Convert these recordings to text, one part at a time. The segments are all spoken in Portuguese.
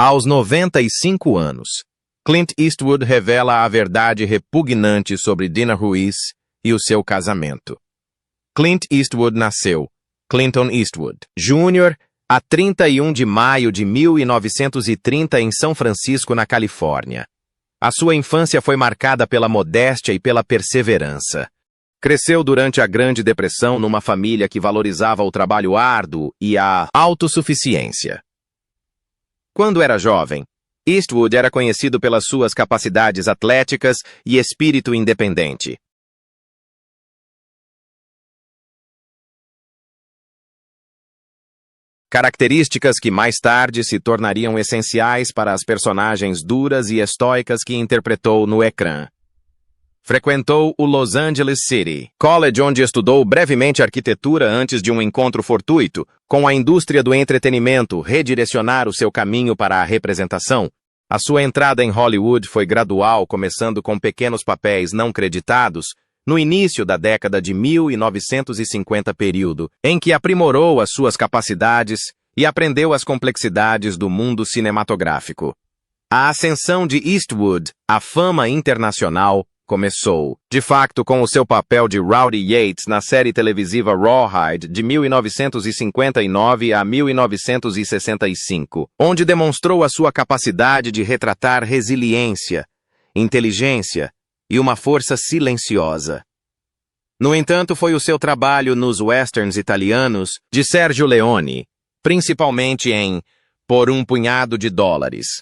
Aos 95 anos, Clint Eastwood revela a verdade repugnante sobre Dina Ruiz e o seu casamento. Clint Eastwood nasceu, Clinton Eastwood, Jr., a 31 de maio de 1930 em São Francisco, na Califórnia. A sua infância foi marcada pela modéstia e pela perseverança. Cresceu durante a Grande Depressão numa família que valorizava o trabalho árduo e a autossuficiência. Quando era jovem, Eastwood era conhecido pelas suas capacidades atléticas e espírito independente. Características que mais tarde se tornariam essenciais para as personagens duras e estoicas que interpretou no ecrã. Frequentou o Los Angeles City College, onde estudou brevemente arquitetura antes de um encontro fortuito com a indústria do entretenimento redirecionar o seu caminho para a representação. A sua entrada em Hollywood foi gradual, começando com pequenos papéis não creditados, no início da década de 1950, período em que aprimorou as suas capacidades e aprendeu as complexidades do mundo cinematográfico. A ascensão de Eastwood à fama internacional começou, de facto, com o seu papel de Rowdy Yates na série televisiva Rawhide de 1959 a 1965, onde demonstrou a sua capacidade de retratar resiliência, inteligência e uma força silenciosa. No entanto, foi o seu trabalho nos westerns italianos de Sergio Leone, principalmente em Por um Punhado de Dólares,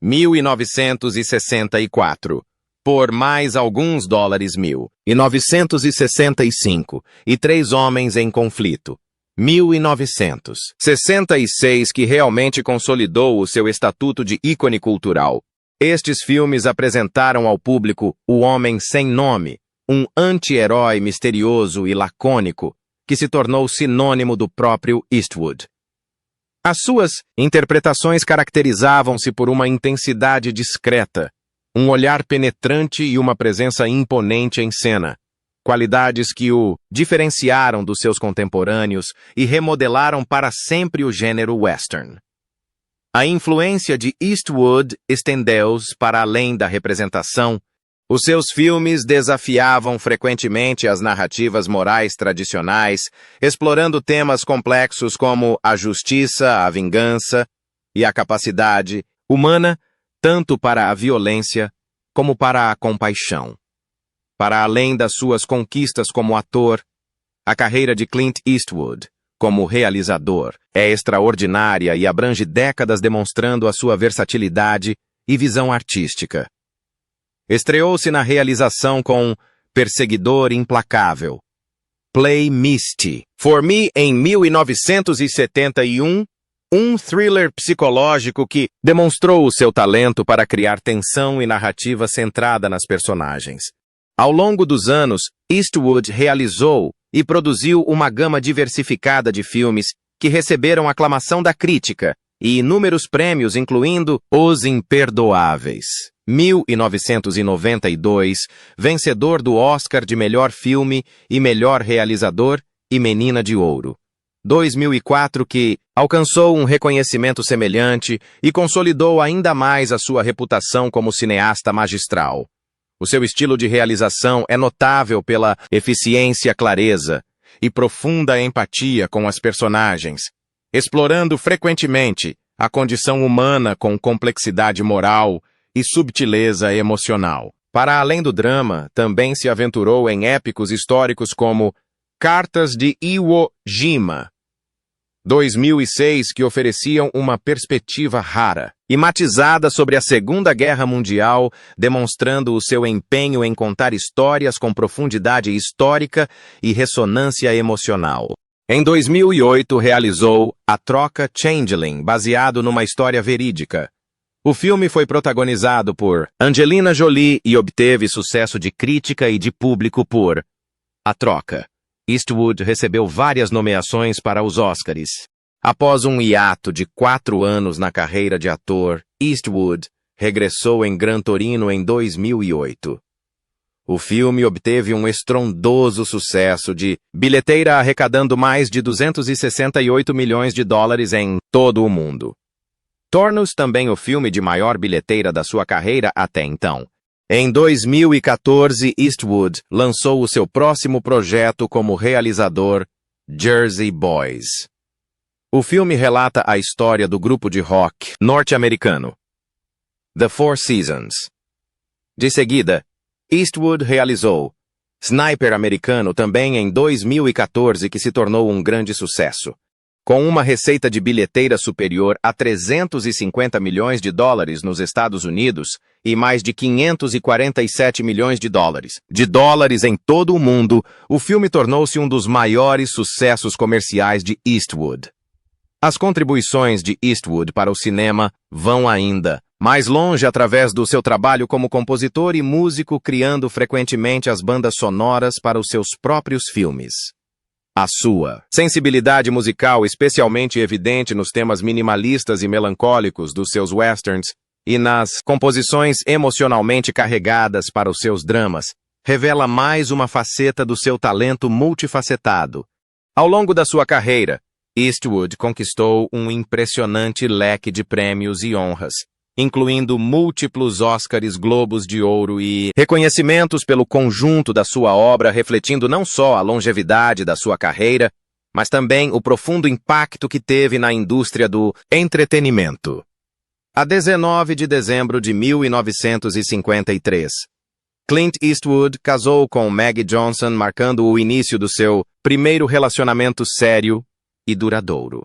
1964, Por Mais Alguns Dólares, 1965, e Três Homens em Conflito, 1966, que realmente consolidou o seu estatuto de ícone cultural. Estes filmes apresentaram ao público o Homem Sem Nome, um anti-herói misterioso e lacônico que se tornou sinônimo do próprio Eastwood. As suas interpretações caracterizavam-se por uma intensidade discreta, um olhar penetrante e uma presença imponente em cena, qualidades que o diferenciaram dos seus contemporâneos e remodelaram para sempre o gênero western. A influência de Eastwood estendeu-se para além da representação. Os seus filmes desafiavam frequentemente as narrativas morais tradicionais, explorando temas complexos como a justiça, a vingança e a capacidade humana, tanto para a violência como para a compaixão. Para além das suas conquistas como ator, a carreira de Clint Eastwood como realizador é extraordinária e abrange décadas, demonstrando a sua versatilidade e visão artística. Estreou-se na realização com Perseguidor Implacável, Play Misty, For Me, em 1971, um thriller psicológico que demonstrou o seu talento para criar tensão e narrativa centrada nas personagens. Ao longo dos anos, Eastwood realizou e produziu uma gama diversificada de filmes que receberam aclamação da crítica e inúmeros prêmios, incluindo Os Imperdoáveis, 1992, vencedor do Oscar de Melhor Filme e Melhor Realizador, e Menina de Ouro, 2004, que alcançou um reconhecimento semelhante e consolidou ainda mais a sua reputação como cineasta magistral. O seu estilo de realização é notável pela eficiência, clareza e profunda empatia com as personagens, explorando frequentemente a condição humana com complexidade moral e subtileza emocional. Para além do drama, também se aventurou em épicos históricos como Cartas de Iwo Jima, 2006, que ofereciam uma perspectiva rara e matizada sobre a Segunda Guerra Mundial, demonstrando o seu empenho em contar histórias com profundidade histórica e ressonância emocional. Em 2008, realizou A Troca, Changeling, baseado numa história verídica. O filme foi protagonizado por Angelina Jolie e obteve sucesso de crítica e de público por A Troca. Eastwood recebeu várias nomeações para os Oscars. Após um hiato de 4 anos na carreira de ator, Eastwood regressou em Gran Torino em 2008. O filme obteve um estrondoso sucesso de bilheteira, arrecadando mais de US$ 268 milhões em todo o mundo. torna-os também o filme de maior bilheteira da sua carreira até então. Em 2014, Eastwood lançou o seu próximo projeto como realizador, Jersey Boys. O filme relata a história do grupo de rock norte-americano, The Four Seasons. De seguida, Eastwood realizou Sniper Americano também em 2014, que se tornou um grande sucesso. Com uma receita de bilheteira superior a 350 milhões de dólares nos Estados Unidos e mais de 547 milhões de dólares em todo o mundo, o filme tornou-se um dos maiores sucessos comerciais de Eastwood. As contribuições de Eastwood para o cinema vão ainda mais longe através do seu trabalho como compositor e músico, criando frequentemente as bandas sonoras para os seus próprios filmes. A sua sensibilidade musical, especialmente evidente nos temas minimalistas e melancólicos dos seus westerns e nas composições emocionalmente carregadas para os seus dramas, revela mais uma faceta do seu talento multifacetado. Ao longo da sua carreira, Eastwood conquistou um impressionante leque de prêmios e honras, incluindo múltiplos Oscars, Globos de Ouro e reconhecimentos pelo conjunto da sua obra, refletindo não só a longevidade da sua carreira, mas também o profundo impacto que teve na indústria do entretenimento. A 19 de dezembro de 1953, Clint Eastwood casou com Maggie Johnson, marcando o início do seu primeiro relacionamento sério e duradouro.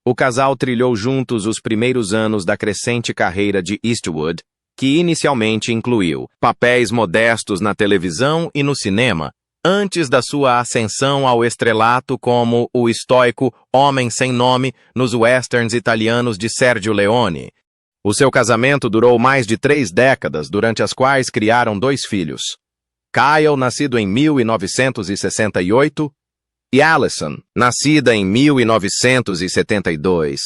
O casal trilhou juntos os primeiros anos da crescente carreira de Eastwood, que inicialmente incluiu papéis modestos na televisão e no cinema, antes da sua ascensão ao estrelato como o estoico Homem Sem Nome nos westerns italianos de Sergio Leone. O seu casamento durou mais de 3 décadas, durante as quais criaram 2 filhos. Kyle, nascido em 1968, e Allison, nascida em 1972.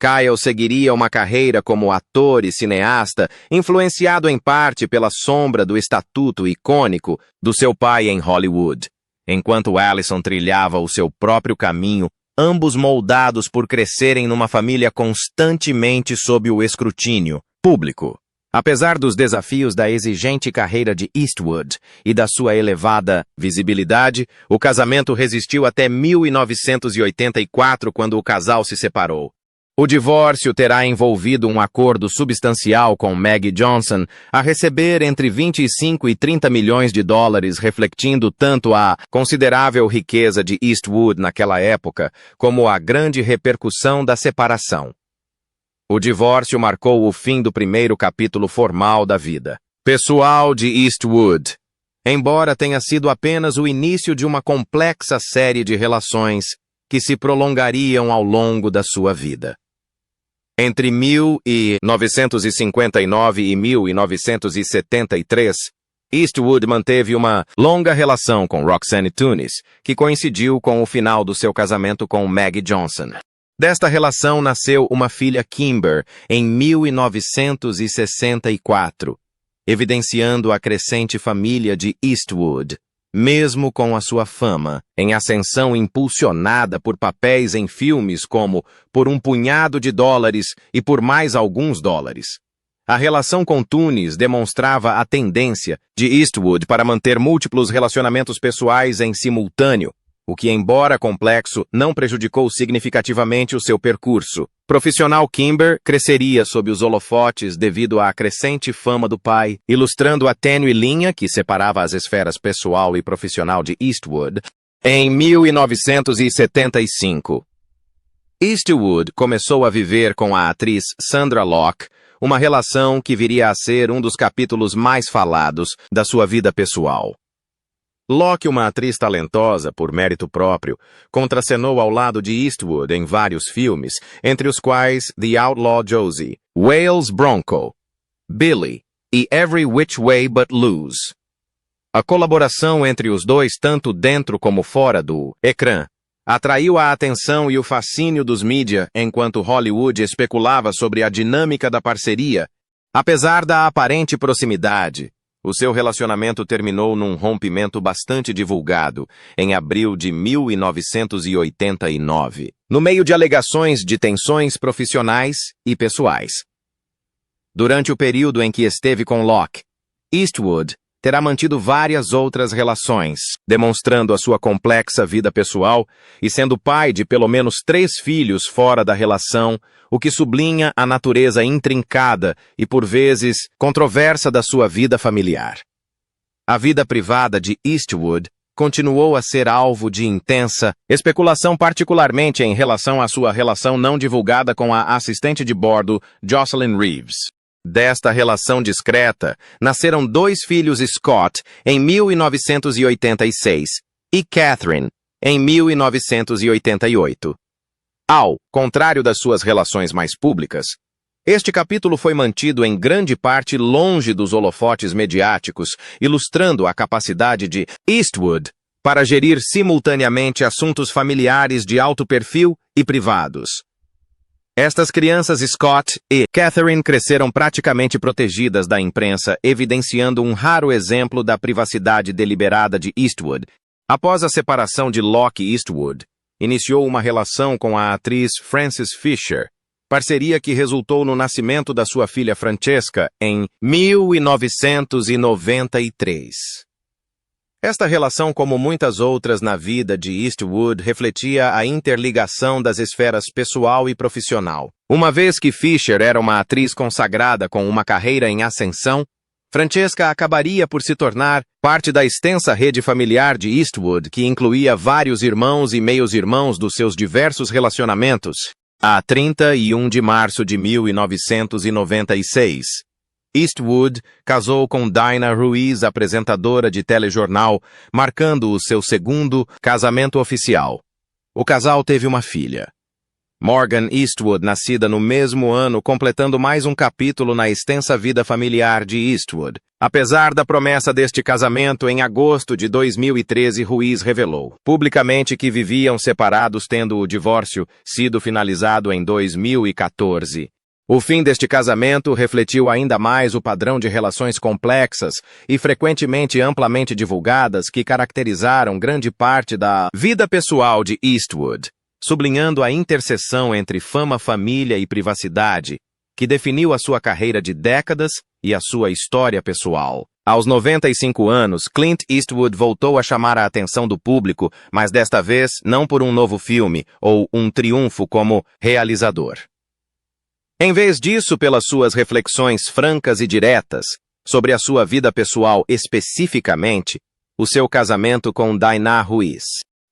Kyle seguiria uma carreira como ator e cineasta, influenciado em parte pela sombra do estatuto icônico do seu pai em Hollywood, enquanto Allison trilhava o seu próprio caminho, ambos moldados por crescerem numa família constantemente sob o escrutínio público. Apesar dos desafios da exigente carreira de Eastwood e da sua elevada visibilidade, o casamento resistiu até 1984, quando o casal se separou. O divórcio terá envolvido um acordo substancial com Maggie Johnson a receber entre 25 e 30 milhões de dólares, refletindo tanto a considerável riqueza de Eastwood naquela época, como a grande repercussão da separação. O divórcio marcou o fim do primeiro capítulo formal da vida pessoal de Eastwood, embora tenha sido apenas o início de uma complexa série de relações que se prolongariam ao longo da sua vida. Entre 1959 e 1973, Eastwood manteve uma longa relação com Roxanne Tunis, que coincidiu com o final do seu casamento com Maggie Johnson. Desta relação nasceu uma filha, Kimber, em 1964, evidenciando a crescente família de Eastwood, mesmo com a sua fama em ascensão impulsionada por papéis em filmes como Por um Punhado de Dólares e Por Mais Alguns Dólares. A relação com Tunis demonstrava a tendência de Eastwood para manter múltiplos relacionamentos pessoais em simultâneo, o que, embora complexo, não prejudicou significativamente o seu percurso profissional. Kimber cresceria sob os holofotes devido à crescente fama do pai, ilustrando a tênue linha que separava as esferas pessoal e profissional de Eastwood. Em 1975, Eastwood começou a viver com a atriz Sandra Locke, uma relação que viria a ser um dos capítulos mais falados da sua vida pessoal. Locke, uma atriz talentosa por mérito próprio, contracenou ao lado de Eastwood em vários filmes, entre os quais The Outlaw Josie, Wales Bronco, Billy e Every Which Way But Loose. A colaboração entre os dois, tanto dentro como fora do ecrã, atraiu a atenção e o fascínio dos mídia, enquanto Hollywood especulava sobre a dinâmica da parceria. Apesar da aparente proximidade, O seu relacionamento terminou num rompimento bastante divulgado, em abril de 1989, no meio de alegações de tensões profissionais e pessoais. Durante o período em que esteve com Locke, Eastwood terá mantido várias outras relações, demonstrando a sua complexa vida pessoal e sendo pai de pelo menos 3 filhos fora da relação, o que sublinha a natureza intrincada e, por vezes, controversa da sua vida familiar. A vida privada de Eastwood continuou a ser alvo de intensa especulação, particularmente em relação à sua relação não divulgada com a assistente de bordo Jocelyn Reeves. Desta relação discreta, nasceram 2 filhos, Scott, em 1986, e Catherine, em 1988. Ao contrário das suas relações mais públicas, este capítulo foi mantido em grande parte longe dos holofotes mediáticos, ilustrando a capacidade de Eastwood para gerir simultaneamente assuntos familiares de alto perfil e privados. Estas crianças, Scott e Catherine, cresceram praticamente protegidas da imprensa, evidenciando um raro exemplo da privacidade deliberada de Eastwood. Após a separação de Locke, Eastwood iniciou uma relação com a atriz Frances Fisher, parceria que resultou no nascimento da sua filha Francesca em 1993. Esta relação, como muitas outras na vida de Eastwood, refletia a interligação das esferas pessoal e profissional. Uma vez que Fisher era uma atriz consagrada com uma carreira em ascensão, Francesca acabaria por se tornar parte da extensa rede familiar de Eastwood, que incluía vários irmãos e meios-irmãos dos seus diversos relacionamentos. A 31 de março de 1996, Eastwood casou com Dinah Ruiz, apresentadora de telejornal, marcando o seu segundo casamento oficial. O casal teve uma filha, Morgan Eastwood, nascida no mesmo ano, completando mais um capítulo na extensa vida familiar de Eastwood. Apesar da promessa deste casamento, em agosto de 2013, Ruiz revelou publicamente que viviam separados, tendo o divórcio sido finalizado em 2014. O fim deste casamento refletiu ainda mais o padrão de relações complexas e frequentemente amplamente divulgadas que caracterizaram grande parte da vida pessoal de Eastwood, sublinhando a interseção entre fama, família e privacidade, que definiu a sua carreira de décadas e a sua história pessoal. Aos 95 anos, Clint Eastwood voltou a chamar a atenção do público, mas desta vez não por um novo filme ou um triunfo como realizador. Em vez disso, pelas suas reflexões francas e diretas sobre a sua vida pessoal, especificamente o seu casamento com Dinah Ruiz.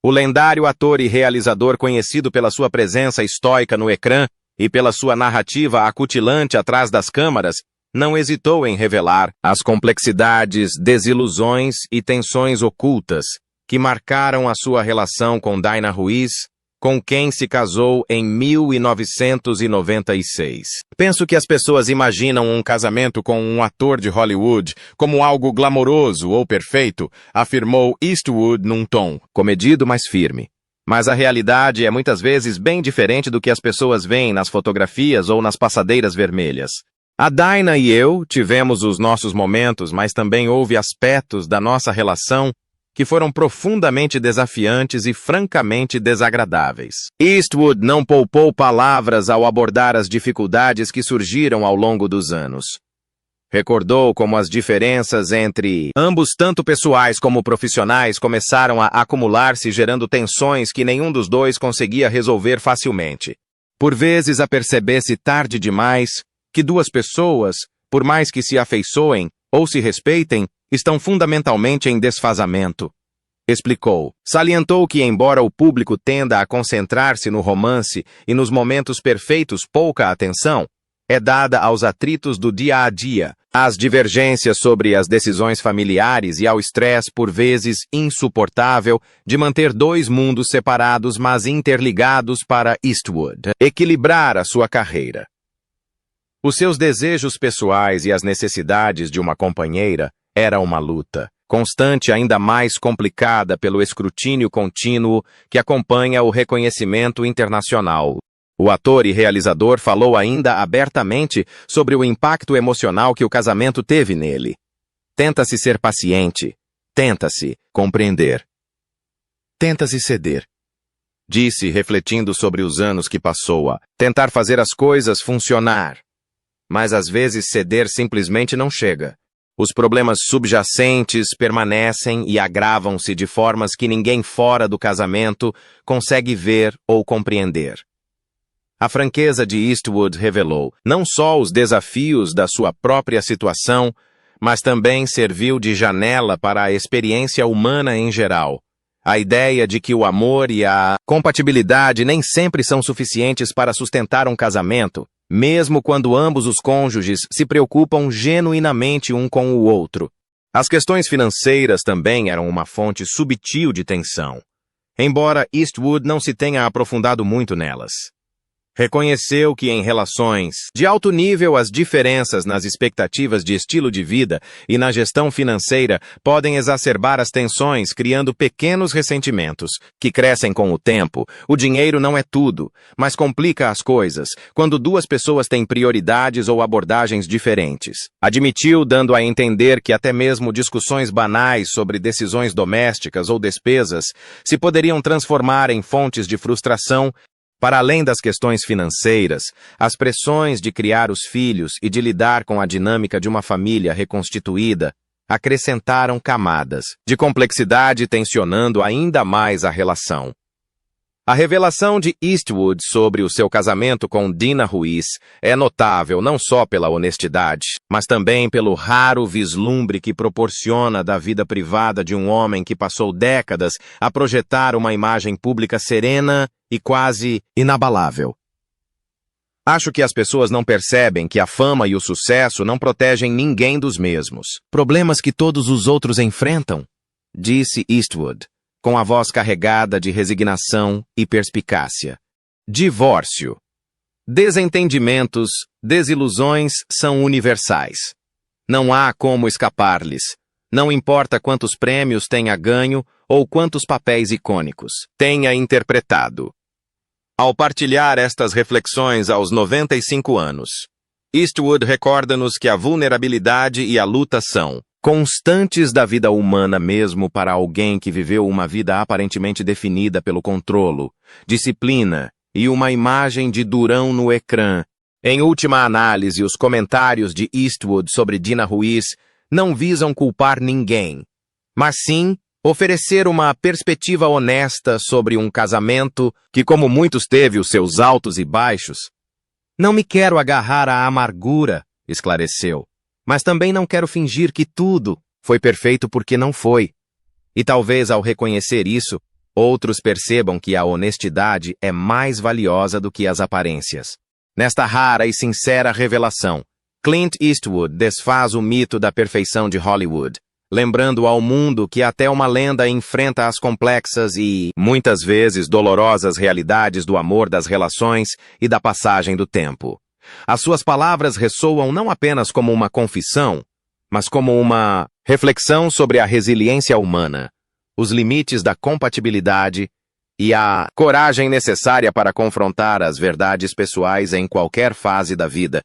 O lendário ator e realizador, conhecido pela sua presença estoica no ecrã e pela sua narrativa acutilante atrás das câmaras, não hesitou em revelar as complexidades, desilusões e tensões ocultas que marcaram a sua relação com Dinah Ruiz, com quem se casou em 1996. Penso que as pessoas imaginam um casamento com um ator de Hollywood como algo glamouroso ou perfeito, afirmou Eastwood num tom comedido, mas firme. Mas a realidade é muitas vezes bem diferente do que as pessoas veem nas fotografias ou nas passadeiras vermelhas. A Dinah e eu tivemos os nossos momentos, mas também houve aspectos da nossa relação que foram profundamente desafiantes e francamente desagradáveis. Eastwood não poupou palavras ao abordar as dificuldades que surgiram ao longo dos anos. Recordou como as diferenças entre ambos, tanto pessoais como profissionais, começaram a acumular-se, gerando tensões que nenhum dos dois conseguia resolver facilmente. Por vezes apercebesse tarde demais que duas pessoas, por mais que se afeiçoem ou se respeitem, estão fundamentalmente em desfazamento. Explicou. Salientou que, embora o público tenda a concentrar-se no romance e nos momentos perfeitos, pouca atenção é dada aos atritos do dia a dia, às divergências sobre as decisões familiares e ao estresse, por vezes insuportável, de manter 2 mundos separados, mas interligados para Eastwood equilibrar a sua carreira. Os seus desejos pessoais e as necessidades de uma companheira era uma luta constante, ainda mais complicada pelo escrutínio contínuo que acompanha o reconhecimento internacional. O ator e realizador falou ainda abertamente sobre o impacto emocional que o casamento teve nele. Tenta-se ser paciente. Tenta-se compreender. Tenta-se ceder. Disse, refletindo sobre os anos que passou a tentar fazer as coisas funcionar. Mas às vezes ceder simplesmente não chega. Os problemas subjacentes permanecem e agravam-se de formas que ninguém fora do casamento consegue ver ou compreender. A franqueza de Eastwood revelou não só os desafios da sua própria situação, mas também serviu de janela para a experiência humana em geral. A ideia de que o amor e a compatibilidade nem sempre são suficientes para sustentar um casamento, mesmo quando ambos os cônjuges se preocupam genuinamente um com o outro. As questões financeiras também eram uma fonte subtil de tensão, embora Eastwood não se tenha aprofundado muito nelas. Reconheceu que em relações de alto nível as diferenças nas expectativas de estilo de vida e na gestão financeira podem exacerbar as tensões, criando pequenos ressentimentos, que crescem com o tempo. O dinheiro não é tudo, mas complica as coisas, quando duas pessoas têm prioridades ou abordagens diferentes. Admitiu, dando a entender que até mesmo discussões banais sobre decisões domésticas ou despesas se poderiam transformar em fontes de frustração. Para além das questões financeiras, as pressões de criar os filhos e de lidar com a dinâmica de uma família reconstituída acrescentaram camadas de complexidade, tensionando ainda mais a relação. A revelação de Eastwood sobre o seu casamento com Dina Ruiz é notável não só pela honestidade, mas também pelo raro vislumbre que proporciona da vida privada de um homem que passou décadas a projetar uma imagem pública serena e quase inabalável. Acho que as pessoas não percebem que a fama e o sucesso não protegem ninguém dos mesmos problemas que todos os outros enfrentam, disse Eastwood, com a voz carregada de resignação e perspicácia. Divórcio. Desentendimentos, desilusões são universais. Não há como escapar-lhes. Não importa quantos prêmios tenha ganho ou quantos papéis icônicos tenha interpretado. Ao partilhar estas reflexões aos 95 anos, Eastwood recorda-nos que a vulnerabilidade e a luta são constantes da vida humana mesmo para alguém que viveu uma vida aparentemente definida pelo controlo, disciplina e uma imagem de durão no ecrã. Em última análise, os comentários de Eastwood sobre Dina Ruiz não visam culpar ninguém, mas sim oferecer uma perspectiva honesta sobre um casamento que, como muitos, teve os seus altos e baixos. Não me quero agarrar à amargura, esclareceu. Mas também não quero fingir que tudo foi perfeito porque não foi. E talvez ao reconhecer isso, outros percebam que a honestidade é mais valiosa do que as aparências. Nesta rara e sincera revelação, Clint Eastwood desfaz o mito da perfeição de Hollywood, lembrando ao mundo que até uma lenda enfrenta as complexas e, muitas vezes, dolorosas realidades do amor, das relações e da passagem do tempo. As suas palavras ressoam não apenas como uma confissão, mas como uma reflexão sobre a resiliência humana, os limites da compatibilidade e a coragem necessária para confrontar as verdades pessoais em qualquer fase da vida.